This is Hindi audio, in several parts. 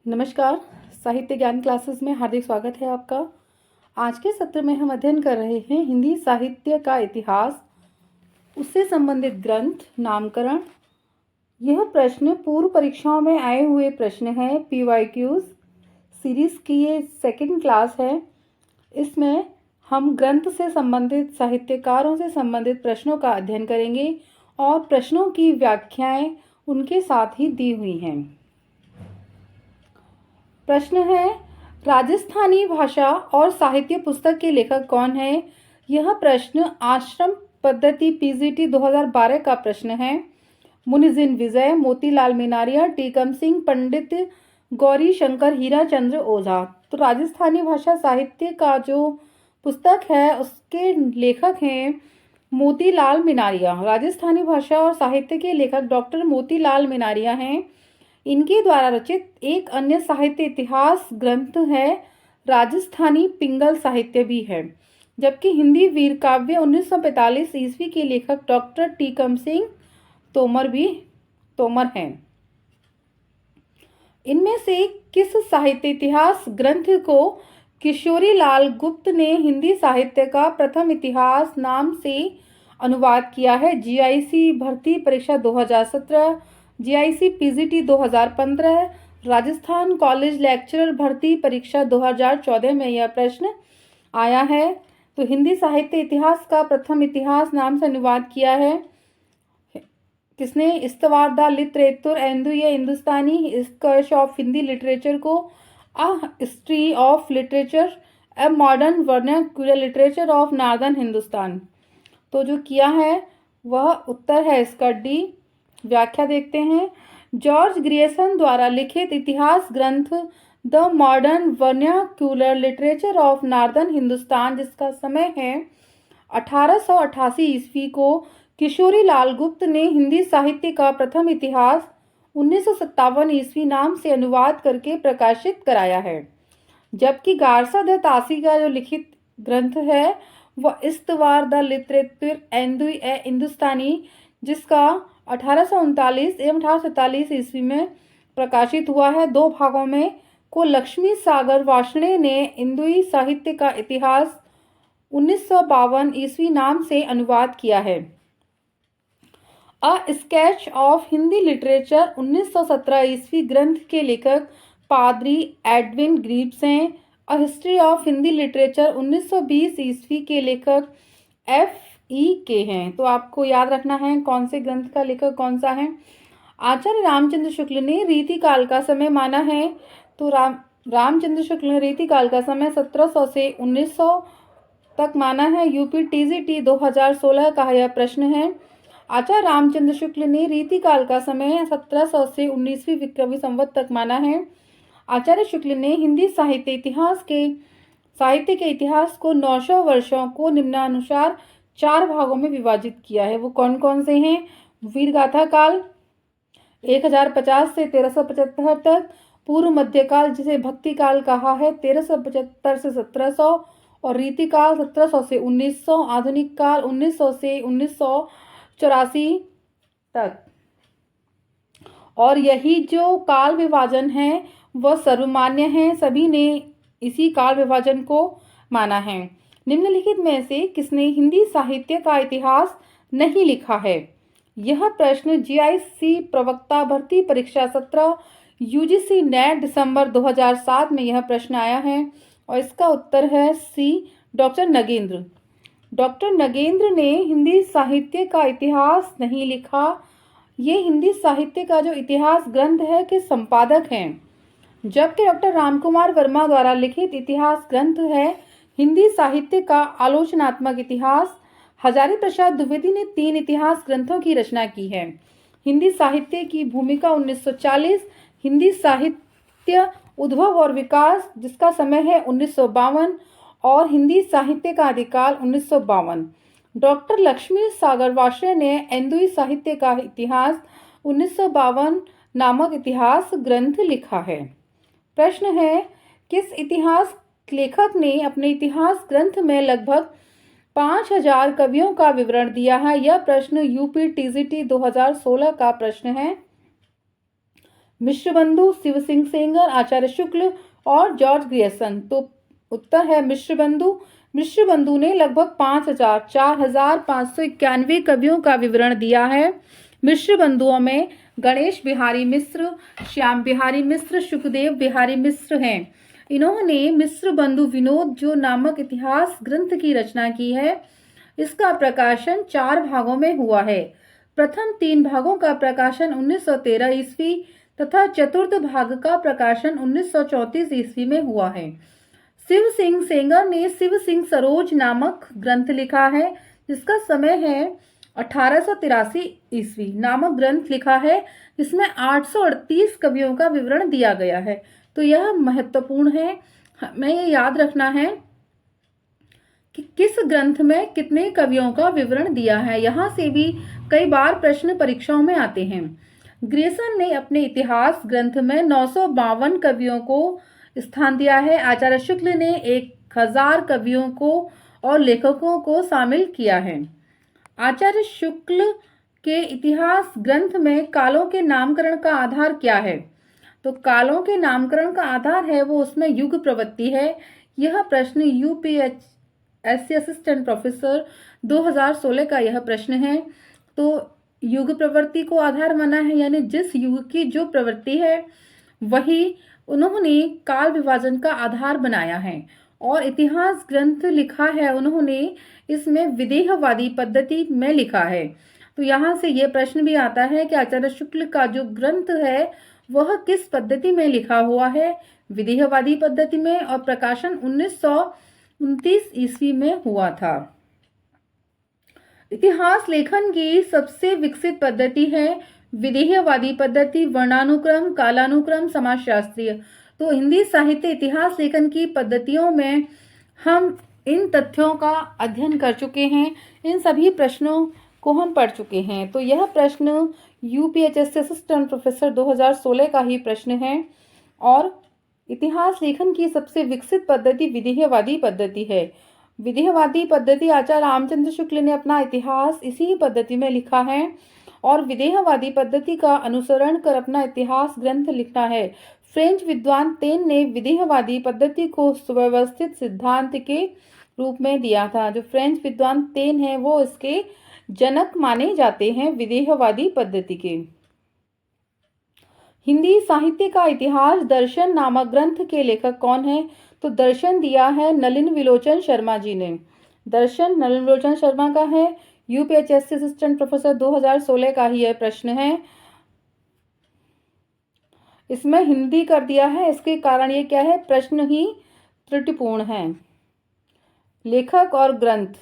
नमस्कार। साहित्य ज्ञान क्लासेस में हार्दिक स्वागत है आपका। आज के सत्र में हम अध्ययन कर रहे हैं हिंदी साहित्य का इतिहास, उससे संबंधित ग्रंथ, नामकरण। यह प्रश्न पूर्व परीक्षाओं में आए हुए प्रश्न हैं। PYQs सीरीज की ये सेकंड क्लास है। इसमें हम ग्रंथ से संबंधित, साहित्यकारों से संबंधित प्रश्नों का अध्ययन करेंगे और प्रश्नों की व्याख्याएं उनके साथ ही दी हुई हैं। प्रश्न है, राजस्थानी भाषा और साहित्य पुस्तक के लेखक कौन है? यह प्रश्न आश्रम पद्धति PGT 2012 का प्रश्न है। मुनिजिन विजय, मोतीलाल मीनारिया, टीकम सिंह, पंडित गौरी शंकर, हीरा चंद्र ओझा। तो राजस्थानी भाषा साहित्य का जो पुस्तक है उसके लेखक हैं मोतीलाल मीनारिया। राजस्थानी भाषा और साहित्य के लेखक डॉक्टर मोतीलाल मीनारिया हैं। इनके द्वारा रचित एक अन्य साहित्य इतिहास ग्रंथ है राजस्थानी पिंगल साहित्य भी है। जबकि हिंदी वीर काव्य 1945 ईस्वी के लेखक डॉक्टर टीकम सिंह तोमर हैं। इनमें से किस साहित्य इतिहास ग्रंथ को किशोरी लाल गुप्त ने हिंदी साहित्य का प्रथम इतिहास नाम से अनुवाद किया है? GIC भर्ती परीक्षा 2017, GIC PGT 2015, Rajasthan college lecturer भर्ती परीक्षा 2014 में यह प्रश्न आया है। तो हिंदी साहित्य इतिहास का प्रथम इतिहास नाम से अनुवाद किया है किसने? इस्तवार द लिटरेचर एंदु ये हिंदुस्तानी स्कर्श ऑफ हिंदी लिटरेचर को a history of literature a modern vernacular literature of northern Hindustan. तो जो किया है वह उत्तर है इसका डी। व्याख्या देखते हैं। जॉर्ज ग्रियर्सन द्वारा लिखित इतिहास ग्रंथ the modern vernacular literature of northern Hindustan, जिसका समय है 1888 ईस्वी को किशोरी लाल गुप्त ने हिंदी साहित्य का प्रथम इतिहास 1957 ईस्वी नाम से अनुवाद करके प्रकाशित कराया है। जबकि गारसा द तासी का जो लिखित ग्रंथ है वह इस्तवार द लिटरेचर एंदु ए हिंदुस्तानी, जिसका 1839 एवं 1847 ईस्वी में प्रकाशित हुआ है। दो भागों में को लक्ष्मी सागर वार्ष्णेय ने हिंदुई साहित्य का इतिहास 1952 ईस्वी नाम से अनुवाद किया है। A sketch of Hindi literature 1917 ईस्वी ग्रंथ के लेखक पादरी एडविन ग्रीव्स हैं। A history of Hindi literature 1920 ईस्वी के लेखक FEK हैं। तो आपको याद रखना है कौन से ग्रंथ का लेखक कौन सा है। आचार्य रामचंद्र शुक्ल ने रीतिकाल का समय माना है। तो रामचंद्र शुक्ल ने रीतिकाल का समय 1700 से 1900 तक माना है। UPTGT 2016 का यह प्रश्न है। आचार्य रामचंद्र शुक्ल ने रीतिकाल का समय 1700 से 19वीं विक्रमी संवत तक माना है। आचार्य शुक्ल ने हिंदी साहित्य के इतिहास को 900 वर्षों को निम्नानुसार 4 भागों में विभाजित किया है। वो कौन कौन से हैं? वीरगाथा काल 1050 से 1375 तक, पूर्व मध्यकाल जिसे भक्ति काल कहा है 1375 से 1700, और रीतिकाल 1700 से 1900, आधुनिक काल 1900 से 1984 तक। और यही जो काल विभाजन है वह सर्वमान्य है, सभी ने इसी काल विभाजन को माना है। निम्नलिखित में से किसने हिंदी साहित्य का इतिहास नहीं लिखा है? यह प्रश्न GIC प्रवक्ता भर्ती परीक्षा 17 UGC नेट दिसंबर 2007 में यह प्रश्न आया है और इसका उत्तर है C, doctor Nagendra. Doctor Nagendra ने हिंदी साहित्य का इतिहास नहीं लिखा। ये हिंदी साहित्य का जो इतिहास ग्रंथ है के संपादक हैं। जबकि डॉक्टर रामकुमार वर्मा द्वारा लिखित इतिहास ग्रंथ है हिंदी साहित्य का आलोचनात्मक इतिहास। हजारी प्रसाद द्विवेदी ने 3 इतिहास ग्रंथों की रचना की है। हिंदी साहित्य की भूमिका 1940, हिंदी साहित्य उद्भव और विकास जिसका समय है 1952, और हिंदी साहित्य का आदिकाल 1952। डॉक्टर लक्ष्मी सागर वार्ष्णेय ने हिंदी साहित्य का इतिहास 1952 नामक इतिहास ग्रंथ लिखा है। प्रश्न है, किस इतिहास लेखक ने अपने इतिहास ग्रंथ में लगभग 5000 कवियों का विवरण दिया है? यह प्रश्न UPTGT 2016 का प्रश्न है। मिश्र बंधु, शिव सिंह सेंगर, आचार्य शुक्ल और जॉर्ज ग्रियर्सन। तो उत्तर है मिश्र बंधु। मिश्र बंधु ने लगभग 4,591 कवियों का विवरण दिया है। मिश्र बंधुओं में गणेश बिहारी मिश्र, श्याम बिहारी मिश्र, सुखदेव बिहारी मिश्र हैं। इन्होंने मिश्र बंधु विनोद जो नामक इतिहास ग्रंथ की रचना की है। इसका प्रकाशन 4 भागों में हुआ है। प्रथम 3 भागों का प्रकाशन 1913 ईस्वी तथा चतुर्थ भाग का प्रकाशन 1934 ईस्वी में हुआ है। शिव सिंह सेंगर ने शिव सिंह सरोज नामक ग्रंथ लिखा है, जिसका समय है 1883 ईस्वी। नामक ग्रंथ लिखा है जिसमें 838 कवियों का विवरण दिया गया है। तो यह महत्वपूर्ण है, हमें ये याद रखना है कि किस ग्रंथ में कितने कवियों का विवरण दिया है। यहाँ से भी कई बार प्रश्न परीक्षाओं में आते हैं। ग्रियर्सन ने अपने इतिहास ग्रंथ में 952 कवियों को स्थान दिया है। आचार्य शुक्ल ने 1000 कवियों को और लेखकों को शामिल किया है। आचार्य शुक्ल के इतिहास ग्रंथ में कालों के नामकरण का आधार क्या है? तो कालों के नामकरण का आधार है वो उसमें युग प्रवृत्ति है। यह प्रश्न यूपीएससी असिस्टेंट प्रोफेसर 2016 का यह प्रश्न है। तो युग प्रवृत्ति को आधार माना है, यानी जिस युग की जो प्रवृत्ति है वही उन्होंने काल विभाजन का आधार बनाया है। और इतिहास ग्रंथ लिखा है उन्होंने इसमें विदेहवादी पद्धति में लिखा है। तो यहाँ से ये प्रश्न भी आता है कि आचार्य शुक्ल का जो ग्रंथ है वह किस पद्धति में लिखा हुआ है? विदेहवादी पद्धति में, और प्रकाशन 1929 ईस्वी में हुआ था। इतिहास लेखन की सबसे विकसित पद्धति है विदेहवादी पद्धति, वर्णानुक्रम, कालानुक्रम, समाजशास्त्रीय। तो हिंदी साहित्य इतिहास लेखन की पद्धतियों में हम इन तथ्यों का अध्ययन कर चुके हैं, इन सभी प्रश्नों को हम पढ़ चुके हैं। तो यह प्रश्न यूपीएससी असिस्टेंट प्रोफेसर 2016 का ही प्रश्न है। और इतिहास लेखन की सबसे विकसित पद्धति विदेहवादी पद्धति है। विदेहवादी पद्धति आचार्य रामचंद्र शुक्ल ने अपना इतिहास इसी पद्धति में लिखा है और विदेहवादी पद्धति का अनुसरण कर अपना इतिहास ग्रंथ लिखा है। फ्रेंच विद्वान तेन ने विदेहवादी पद्धति को सुव्यवस्थित सिद्धांत के रूप में दिया था। जो फ्रेंच विद्वान तेन है वो इसके जनक माने जाते हैं विदेहवादी पद्धति के। हिंदी साहित्य का इतिहास दर्शन नामक ग्रंथ के लेखक कौन है? तो दर्शन दिया है नलिन विलोचन शर्मा जी ने। दर्शन नलिन विलोचन शर्मा का है। यूपीएससी असिस्टेंट प्रोफेसर 2016 का ही यह प्रश्न है। इसमें हिंदी कर दिया है, इसके कारण ये क्या है? प्रश्न ही त्रुटिपूर्ण है। लेखक और ग्रंथ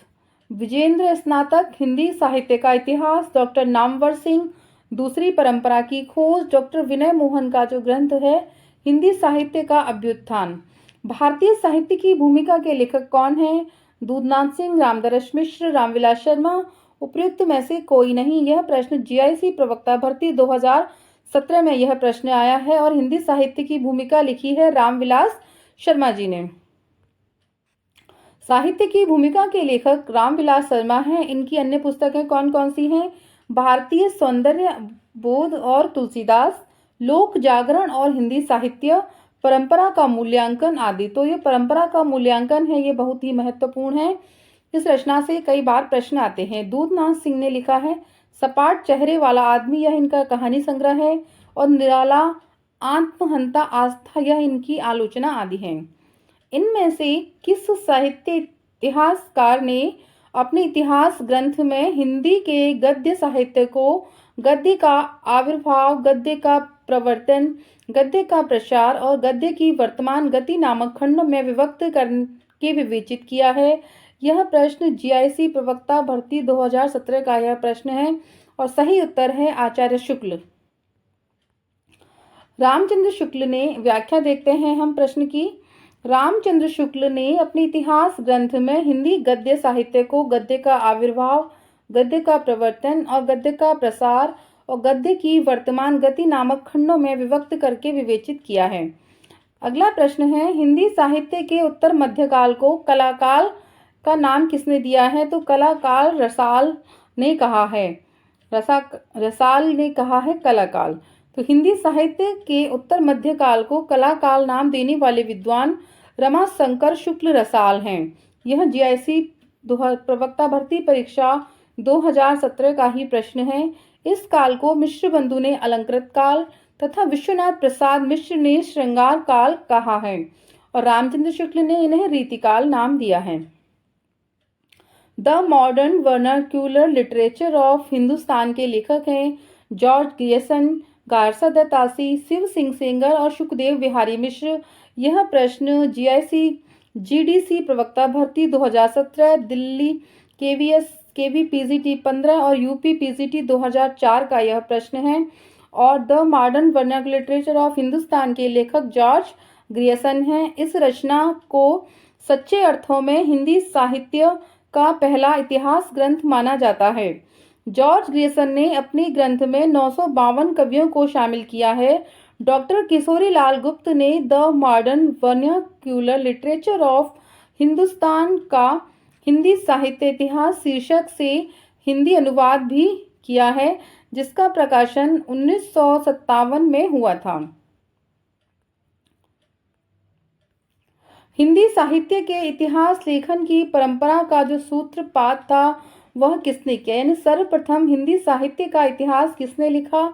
विजेंद्र स्नातक हिंदी साहित्य का इतिहास, डॉक्टर नामवर सिंह दूसरी परंपरा की खोज, डॉक्टर विनय मोहन का जो ग्रंथ है हिंदी साहित्य का अभ्युत्थान। भारतीय साहित्य की भूमिका के लेखक कौन है? दूधनाथ सिंह, रामदरस मिश्र, रामविलास शर्मा, उपयुक्त में से कोई नहीं। यह प्रश्न जीआईसी प्रवक्ता भर्ती 2017 में यह प्रश्न आया है और हिंदी साहित्य की भूमिका लिखी है रामविलास शर्मा जी ने। साहित्य की भूमिका के लेखक रामविलास शर्मा हैं। इनकी अन्य पुस्तकें कौन कौन सी हैं? भारतीय सौंदर्य बोध और तुलसीदास, लोक जागरण और हिंदी साहित्य, परंपरा का मूल्यांकन आदि। तो ये परंपरा का मूल्यांकन है, ये बहुत ही महत्वपूर्ण है। इस रचना से कई बार प्रश्न आते हैं। दूधनाथ सिंह ने लिखा है सपाट चेहरे वाला आदमी, यह इनका कहानी संग्रह है। और निराला आत्महंता आस्था, यह इनकी आलोचना आदि है। इनमें से किस साहित्य इतिहासकार ने अपने इतिहास ग्रंथ में हिंदी के गद्य साहित्य को गद्य का आविर्भाव, गद्य का प्रवर्तन, गद्य का प्रसार और गद्य की वर्तमान गति नामक खंड में विभक्त करके विवेचित किया है? यह प्रश्न जीआईसी प्रवक्ता भर्ती 2017 का यह प्रश्न है और सही उत्तर है आचार्य शुक्ल। रामचंद्र शुक्ल ने व्याख्या देखते हैं हम प्रश्न की। रामचंद्र शुक्ल ने अपने इतिहास ग्रंथ में हिंदी गद्य साहित्य को गद्य का आविर्भाव, गद्य का प्रवर्तन और गद्य का प्रसार और गद्य की वर्तमान गति नामक खंडों में विभक्त करके विवेचित किया है। अगला प्रश्न है हिंदी साहित्य के उत्तर मध्यकाल को कलाकाल का नाम किसने दिया है? तो कलाकाल रसाल ने कहा है। रसाल ने कहा है कलाकाल। तो हिंदी साहित्य के उत्तर मध्य काल को कला काल नाम देने वाले विद्वान रमाशंकर शुक्ल रसाल हैं। यह जीआईसी प्रवक्ता भर्ती परीक्षा 2017 का ही प्रश्न है। इस काल को मिश्र बंधु ने अलंकृत काल तथा विश्वनाथ प्रसाद मिश्र ने श्रृंगार काल कहा है और रामचंद्र शुक्ल ने इन्हें रीतिकाल नाम दिया है। The modern vernacular literature of Hindustan के लेखक हैं George Grierson, Garcin de Tassy, Shiv Singh Sengar और सुखदेव बिहारी मिश्र। यह प्रश्न जीआईसी जीडीसी प्रवक्ता भर्ती 2017, दिल्ली केवी पीजीटी 15 और यूपी पीजीटी 2004 का यह प्रश्न है। और the modern vernacular literature of Hindustan के लेखक जॉर्ज ग्रियर्सन हैं। इस रचना को सच्चे अर्थों में हिंदी साहित्य का पहला इतिहास ग्रंथ माना जाता है। जॉर्ज ग्रियर्सन ने अपने ग्रंथ में 952 कवियों को शामिल किया है। डॉक्टर किशोरी लाल गुप्त ने the modern vernacular literature of Hindustan का हिंदी साहित्य इतिहास शीर्षक से हिंदी अनुवाद भी किया है, जिसका प्रकाशन 1957 में हुआ था। हिंदी साहित्य के इतिहास लेखन की परंपरा का जो सूत्रपात था वह किसने किया, यानी सर्वप्रथम हिंदी साहित्य का इतिहास किसने लिखा।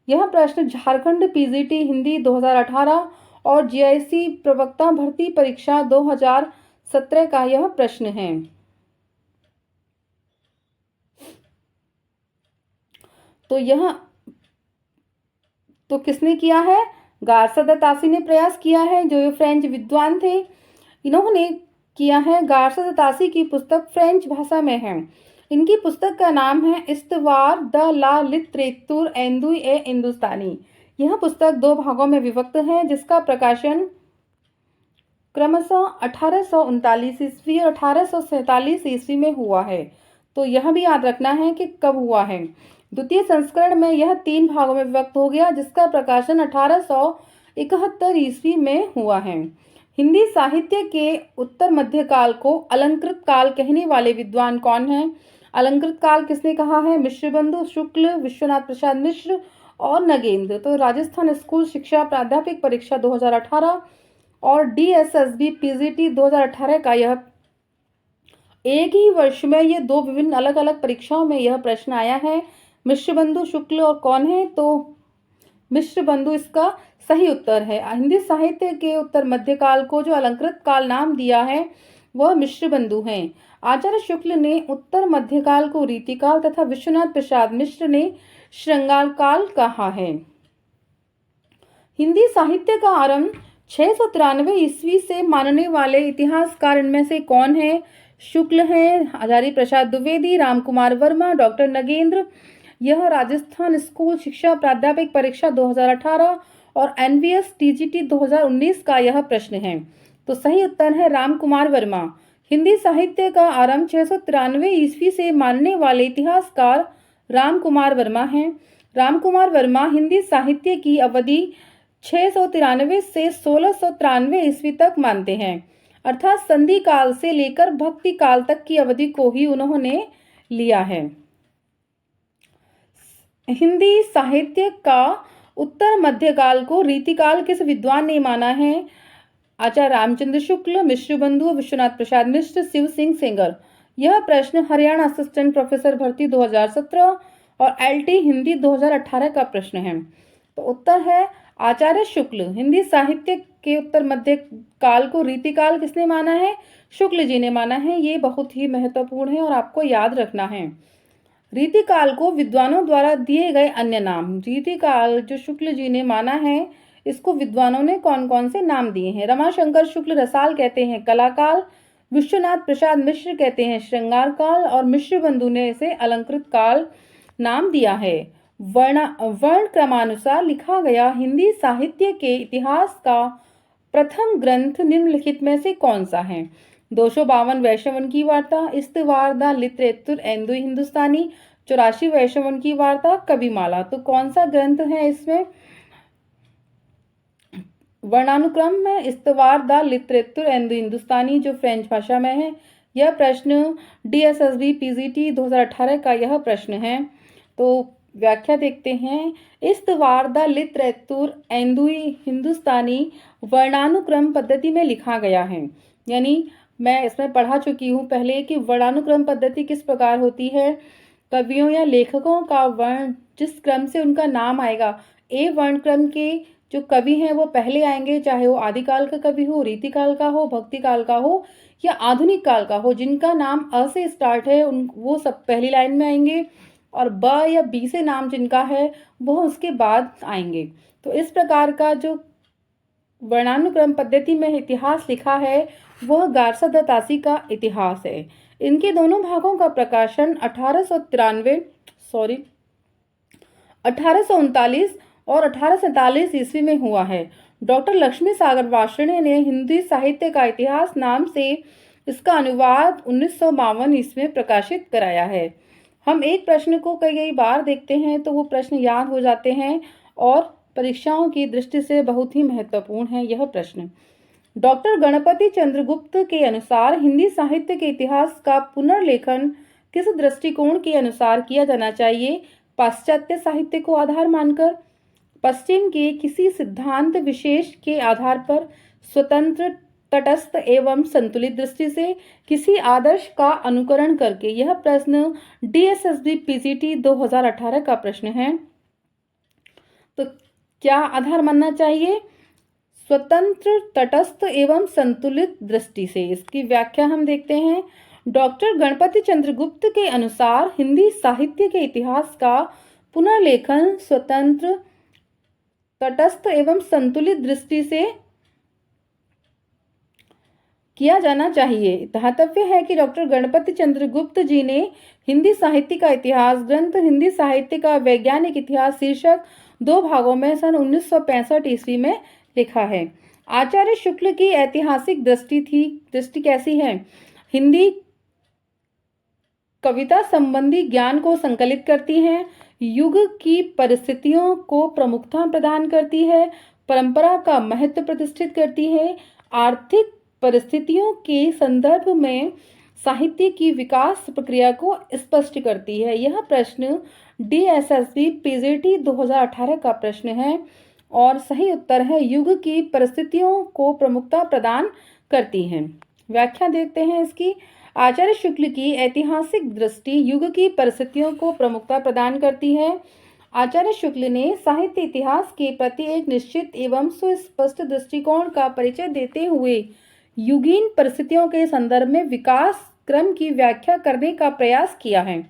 यह प्रश्न झारखंड पीजीटी हिंदी 2018 और जीआईसी प्रवक्ता भर्ती परीक्षा 2017 का यह प्रश्न है। तो किसने किया है, गारसा दत्तासी ने प्रयास किया है, जो ये फ्रेंच विद्वान थे, इन्होंने किया है। गारसा दत्तासी की पुस्तक फ्रेंच भाषा में है। इनकी पुस्तक का नाम है इस्तवार द ला लिटरेतुर एंदुई ए हिंदुस्तानी। यह पुस्तक 2 भागों में विभक्त है, जिसका प्रकाशन क्रमशः 1839 ईस्वी और 1847 ईस्वी में हुआ है। तो यह भी याद रखना है कि कब हुआ है। द्वितीय संस्करण में यह 3 भागों में विभक्त हो गया, जिसका प्रकाशन 1871 ईस्वी में हुआ है। हिंदी साहित्य के उत्तर मध्य काल को अलंकृत काल कहने वाले विद्वान कौन हैं? अलंकृत काल किसने कहा है? मिश्र बंधु, शुक्ल, विश्वनाथ प्रसाद मिश्र और नगेंद्र। तो राजस्थान स्कूल शिक्षा प्राध्यापक परीक्षा 2018 और डीएसएसबी पीजीटी 2018 का यह एक ही वर्ष में ये 2 विभिन्न अलग अलग परीक्षाओं में यह प्रश्न आया है। मिश्र बंधु, शुक्ल और कौन है? तो मिश्र बंधु इसका सही उत्तर है। हिंदी साहित्य के उत्तर मध्यकाल को जो अलंकृत काल नाम दिया है वह मिश्र बंधु हैं। आचार्य शुक्ल ने उत्तर मध्यकाल को रीतिकाल तथा विश्वनाथ प्रसाद मिश्र ने श्रृंगार काल कहा है। हिंदी साहित्य का आरंभ 693 ईस्वी से मानने वाले इतिहासकार इनमें से कौन है? शुक्ल हैं, हजारी प्रसाद द्विवेदी, रामकुमार वर्मा, डॉक्टर नगेंद्र। यह राजस्थान स्कूल शिक्षा प्राध्यापक परीक्षा 2018 और एनवीएस टीजीटी 2019 का यह प्रश्न है। तो सही उत्तर है रामकुमार वर्मा। हिंदी साहित्य का आरंभ 693 ईस्वी से मानने वाले इतिहासकार रामकुमार वर्मा हैं। रामकुमार वर्मा हिंदी साहित्य की अवधि 693 से 1693 ईस्वी तक मानते हैं, अर्थात संधि काल से लेकर भक्ति काल तक की अवधि को ही उन्होंने लिया है। हिंदी साहित्य का उत्तर मध्यकाल को रीतिकाल किस विद्वान ने माना है? आचार्य रामचंद्र शुक्ल, मिश्र बंधु, विश्वनाथ प्रसाद मिश्र, शिव सिंह सेंगर। यह प्रश्न हरियाणा असिस्टेंट प्रोफेसर भर्ती 2017 और एलटी हिंदी 2018 का प्रश्न है। तो उत्तर है आचार्य शुक्ल। हिंदी साहित्य के उत्तर मध्य काल को रीतिकाल किसने माना है? शुक्ल जी ने माना है। ये बहुत ही महत्वपूर्ण है और आपको याद रखना है। रीतिकाल को विद्वानों द्वारा दिए गए अन्य नाम। रीतिकाल जो शुक्ल जी ने माना है, इसको विद्वानों ने कौन कौन से नाम दिए हैं? रमाशंकर शुक्ल रसाल कहते हैं कलाकाल, विश्वनाथ प्रसाद मिश्र कहते हैं श्रृंगार काल और मिश्र बंधु ने इसे अलंकृत काल नाम दिया है। वर्ण क्रमानुसार लिखा गया हिंदी साहित्य के इतिहास का प्रथम ग्रंथ निम्नलिखित में से कौन सा है? 252 वैश्यवन की वार्ता, इस्तवार द लिटरेतुर एंदुई हिंदुस्तानी, 84 वैश्यवन की वार्ता, कविमाला। तो कौन सा ग्रंथ है इसमें? वर्णानुक्रम में इस्तवार द लिटरेतुर एंदुई हिंदुस्तानी जो फ्रेंच भाषा में है। यह प्रश्न डीएसएसबी पीजीटी 2018 का यह प्रश्न है। तो व्याख्या देखते हैं। इस्तवार द लिटरेचर एंदुई हिंदुस्तानी वर्णानुक्रम पद्धति में लिखा गया है। यानी मैं इसमें पढ़ा चुकी हूँ पहले कि वर्णानुक्रम पद्धति किस प्रकार होती है। कवियों या लेखकों का वर्ण जिस क्रम से उनका नाम आएगा, ए वर्ण क्रम के जो कवि हैं वो पहले आएंगे, चाहे वो आदिकाल का कवि हो, रीतिकाल का हो, भक्ति काल का हो या आधुनिक काल का हो। जिनका नाम अ से स्टार्ट है उन वो सब पहली लाइन में आएंगे और ब या बी से नाम जिनका है वह उसके बाद आएंगे। तो इस प्रकार का जो वर्णानुक्रम पद्धति में इतिहास लिखा है वह गारसा दत्तासी का इतिहास है। इनके दोनों भागों का प्रकाशन 1839 और 1847 ईस्वी में हुआ है। डॉक्टर लक्ष्मी सागर वार्ष्णेय ने हिंदी साहित्य का इतिहास नाम से इसका अनुवाद 1952 ईस्वी में प्रकाशित कराया है। हम एक प्रश्न को कई बार देखते हैं तो वो प्रश्न याद हो जाते हैं और परीक्षाओं की दृष्टि से बहुत ही महत्वपूर्ण है यह प्रश्न। डॉक्टर गणपति चंद्रगुप्त के अनुसार हिंदी साहित्य के इतिहास का पुनर्लेखन किस दृष्टिकोण के अनुसार किया जाना चाहिए? पाश्चात्य साहित्य को आधार मानकर, पश्चिम के किसी सिद्धांत विशेष के आधार पर, स्वतंत्र तटस्थ एवं संतुलित दृष्टि से, किसी आदर्श का अनुकरण करके। यह प्रश्न DSSB PGT 2018 का प्रश्न है। तो क्या आधार मानना चाहिए? स्वतंत्र तटस्थ एवं संतुलित दृष्टि से। इसकी व्याख्या हम देखते हैं। डॉक्टर गणपति चंद्रगुप्त के अनुसार हिंदी साहित्य के इतिहास का पुनर्लेखन स्वतंत्र तटस्थ एवं संतुलित दृष्टि से किया जाना चाहिए। ध्यातव्य है कि डॉक्टर गणपति चंद्रगुप्त जी ने हिंदी साहित्य का इतिहास ग्रंथ हिंदी साहित्य का वैज्ञानिक इतिहास शीर्षक 2 भागों में सन 1965 ईस्वी में लिखा है। आचार्य शुक्ल की ऐतिहासिक दृष्टि कैसी है? हिंदी कविता संबंधी ज्ञान को संकलित करती है, युग की परिस्थितियों को प्रमुखता प्रदान करती है, परंपरा का महत्व प्रतिष्ठित करती है, आर्थिक परिस्थितियों के संदर्भ में साहित्य की विकास प्रक्रिया को स्पष्ट करती है। यह प्रश्न DSSB PGT 2018 का प्रश्न है और सही उत्तर है युग की परिस्थितियों को प्रमुखता प्रदान करती है। व्याख्या देखते हैं इसकी। आचार्य शुक्ल की ऐतिहासिक दृष्टि युग की परिस्थितियों को प्रमुखता प्रदान करती है। आचार्य शुक्ल ने साहित्य इतिहास के प्रति एक निश्चित एवं सुस्पष्ट दृष्टिकोण का परिचय देते हुए युगीन परिस्थितियों के संदर्भ में विकास क्रम की व्याख्या करने का प्रयास किया है।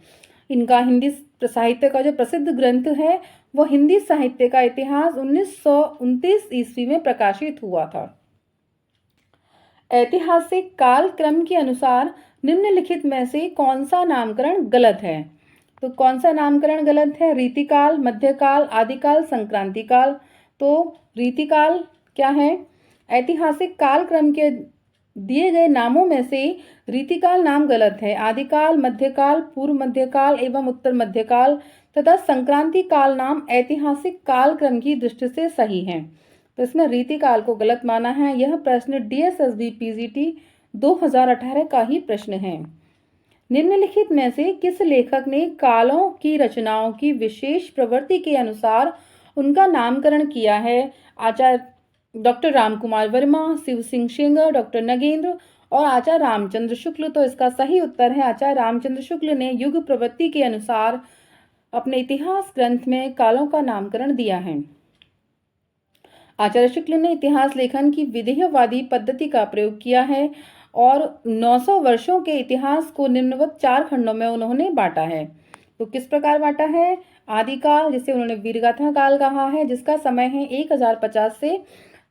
इनका हिंदी साहित्य का जो प्रसिद्ध ग्रंथ है वह हिंदी साहित्य का इतिहास 1929 ईस्वी में प्रकाशित हुआ था। ऐतिहासिक काल क्रम के अनुसार निम्नलिखित में से कौन सा नामकरण गलत है? तो कौन सा नामकरण गलत है? रीतिकाल, मध्यकाल, आदिकाल, संक्रांतिकाल। तो रीतिकाल क्या है? ऐतिहासिक काल क्रम के दिए गए नामों में से रीतिकाल नाम गलत है। आदिकाल, मध्यकाल, पूर्व मध्यकाल एवं उत्तर मध्यकाल तथा संक्रांति काल नाम ऐतिहासिक काल क्रम की दृष्टि से सही है। तो इसमें रीतिकाल को गलत माना है। यह प्रश्न DSSB PGT 2018 का ही प्रश्न है। निम्नलिखित में से किस लेखक ने कालों की रचनाओं की विशेष प्रवृत्ति के अनुसार उनका नामकरण किया है? आचार्य डॉक्टर रामकुमार वर्मा, शिव सिंह सेंगर, डॉक्टर नगेंद्र और आचार्य रामचंद्र शुक्ल। तो इसका सही उत्तर है आचार्य रामचंद्र शुक्ल ने युग प्रवृत्ति के अनुसार अपने इतिहास ग्रंथ में कालों का नामकरण दिया है। आचार्य शुक्ल ने इतिहास लेखन की विधेयवादी पद्धति का प्रयोग किया है और 900 वर्षों के इतिहास को निम्नवत 4 खंडों में उन्होंने बांटा है। तो किस प्रकार बांटा है? आदिकाल, जिसे उन्होंने वीरगाथा काल कहा है, जिसका समय है 1050 से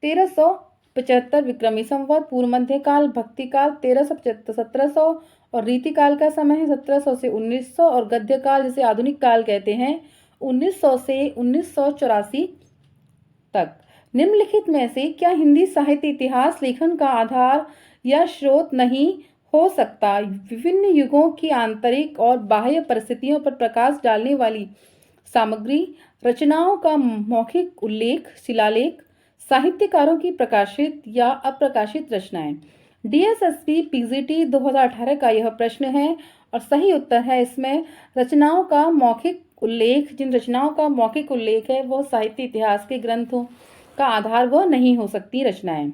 1375 विक्रमी संवत। पूर्व मध्यकाल, भक्तिकाल 1375 1700 और रीतिकाल का समय है 1700 से 1900 और गद्यकाल, जिसे आधुनिक काल कहते हैं, 1900 से 1984 तक। निम्नलिखित में से क्या हिंदी साहित्य इतिहास लेखन का आधार या स्रोत नहीं हो सकता? विभिन्न युगों की आंतरिक और बाह्य परिस्थितियों पर प्रकाश डालने वाली सामग्री, रचनाओं का मौखिक उल्लेख, शिलालेख, साहित्यकारों की प्रकाशित या अप्रकाशित रचनाएं। DSSB PGT 2018 का यह प्रश्न है और सही उत्तर है इसमें रचनाओं का मौखिक उल्लेख, जिन रचनाओं का मौखिक उल्लेख है वह साहित्य इतिहास के ग्रंथों का आधार वह नहीं हो सकती रचनाएं।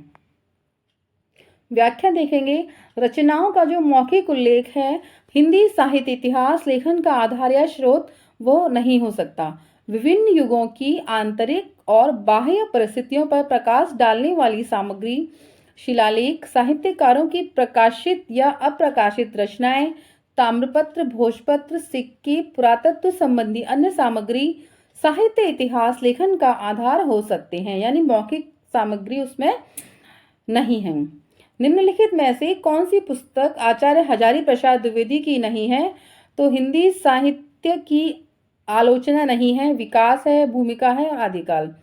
व्याख्या देखेंगे, रचनाओं का जो मौखिक उल्लेख है हिंदी साहित्य इतिहास लेखन का आधार या स्रोत वो नहीं हो सकता। विभिन्न युगों की आंतरिक और बाह्य परिस्थितियों पर प्रकाश डालने वाली सामग्री, शिलालेख, साहित्यकारों की प्रकाशित या अप्रकाशित रचनाएं, ताम्रपत्र, भोजपत्र, सिक्के, पुरातत्व संबंधी अन्य सामग्री साहित्य इतिहास लेखन का आधार हो सकते हैं, यानी मौखिक सामग्री उसमें नहीं है। निम्नलिखित में से कौन सी पुस्तक आचार्य हजारी प्रसाद द्विवेदी की नहीं है? तो हिंदी साहित्य की आलोचना नहीं है, विकास है, भूमिका है और आदिकाल।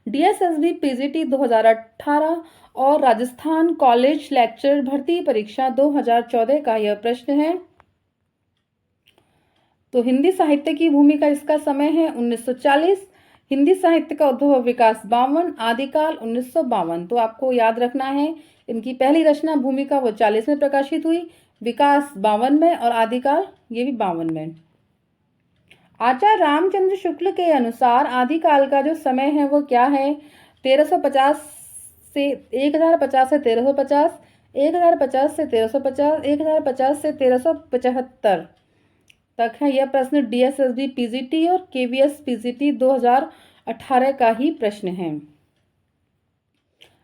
DSSB PGT 2018 और राजस्थान कॉलेज लेक्चर भर्ती परीक्षा 2014 का यह प्रश्न है। तो हिंदी साहित्य की भूमिका इसका समय है 1940, हिंदी साहित्य का उद्भव विकास 52, आदिकाल 1952। तो आपको याद रखना है इनकी पहली रचना भूमिका वो 40 में प्रकाशित हुई, विकास 52 में और आदिकाल ये भी 52 में। आचार्य रामचंद्र शुक्ल के अनुसार आदिकाल का जो समय है वो क्या है? 1350 से 1050 से 1350, 1050 से 1350, 1050 से 1375 तक है। यह प्रश्न DSSB PGT और KVS PGT 2018 का ही प्रश्न है।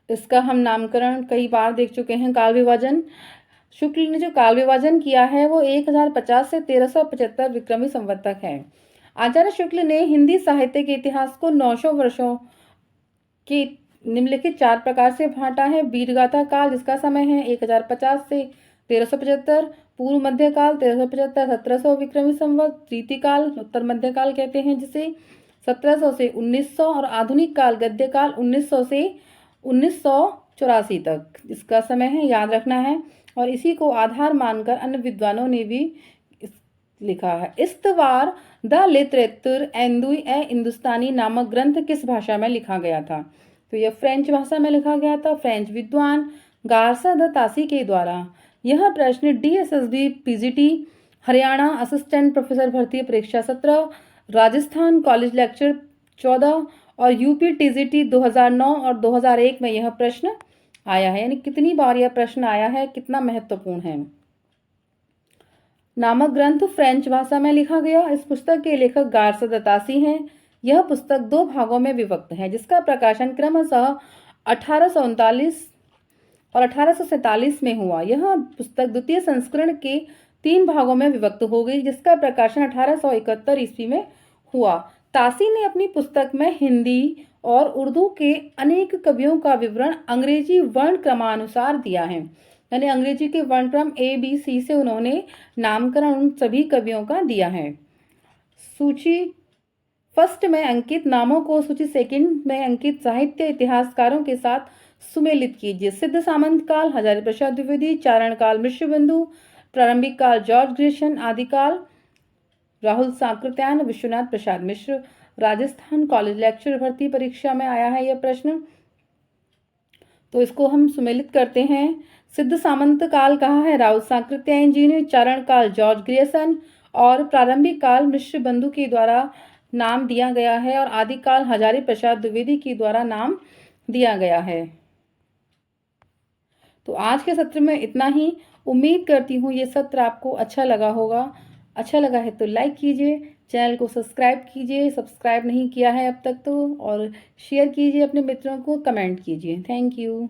इसका हम नामकरण कई बार देख चुके हैं। काल विभाजन, शुक्ल ने जो काल विभाजन किया है वो 1050 से 1375 विक्रमी संवत तक है। आचार्य शुक्ल ने हिंदी साहित्य के इतिहास को 900 वर्षों के निम्नलिखित 4 प्रकार से बांटा है। वीरगाथा काल जिसका समय है 1050 से 1375, पूर्व मध्यकाल 1375 1700 विक्रमी संवत, रीतिकाल उत्तर मध्यकाल कहते हैं जिसे 1700 से 1900 और आधुनिक काल गद्य काल 1900 से 1984 तक इसका समय है, याद रखना है। और इसी को आधार मानकर अन्य विद्वानों ने भी लिखा है। इस्तवार द लिटरेचर एंदुई ए हिंदुस्तानी नामक ग्रंथ किस भाषा में लिखा गया था? तो यह फ्रेंच भाषा में लिखा गया था, फ्रेंच विद्वान गारसा द तासी के द्वारा। यह प्रश्न DSSB PGT Haryana assistant professor भर्ती परीक्षा 17, राजस्थान कॉलेज लेक्चर 14 और UP TGT 2009 और 2001 में यह प्रश्न आया है। यानी कितनी बार यह प्रश्न आया है, कितना महत्वपूर्ण है। नामक ग्रंथ फ्रेंच भाषा में लिखा गया। इस पुस्तक के लेखक गारसा द तासी हैं। यह पुस्तक 2 भागों में विभक्त है जिसका प्रकाशन क्रमशः 1839 और 1847 में हुआ। यह पुस्तक द्वितीय संस्करण के 3 भागों में विभक्त हो गई जिसका प्रकाशन 1871 ईस्वी में हुआ। तासी ने अपनी पुस्तक में हिंदी और उर्दू के अनेक कवियों का विवरण अंग्रेजी वर्ण क्रमानुसार दिया है, यानी अंग्रेजी के वर्ण क्रम ABC से उन्होंने नामकरण उन सभी कवियों का दिया है। सूची फर्स्ट में अंकित नामों को सूची सेकंड में अंकित साहित्य इतिहासकारों के साथ सुमेलित कीजिए। सिद्ध सामंत काल हजारी प्रसाद द्विवेदी, चारण काल मिश्रबंधु, प्रारंभिक काल जॉर्ज ग्रिशन, आदिकाल राहुल साकृत्यायन, विश्वनाथ प्रसाद मिश्र। राजस्थान कॉलेज लेक्चर भर्ती परीक्षा में आया है यह प्रश्न, तो इसको हम सुमेलित करते हैं। सिद्ध सामंत काल कहा है राहुल साकृत्यायन जी ने, चारण काल जॉर्ज ग्रियसन और प्रारंभिक काल मिश्रबंधु के द्वारा नाम दिया गया है और आदिकाल हजारी प्रसाद द्विवेदी के द्वारा नाम दिया गया है। तो आज के सत्र में इतना ही। उम्मीद करती हूँ ये सत्र आपको अच्छा लगा होगा। अच्छा लगा है तो लाइक कीजिए, चैनल को सब्सक्राइब कीजिए, सब्सक्राइब नहीं किया है अब तक तो, और शेयर कीजिए अपने मित्रों को, कमेंट कीजिए। Thank you.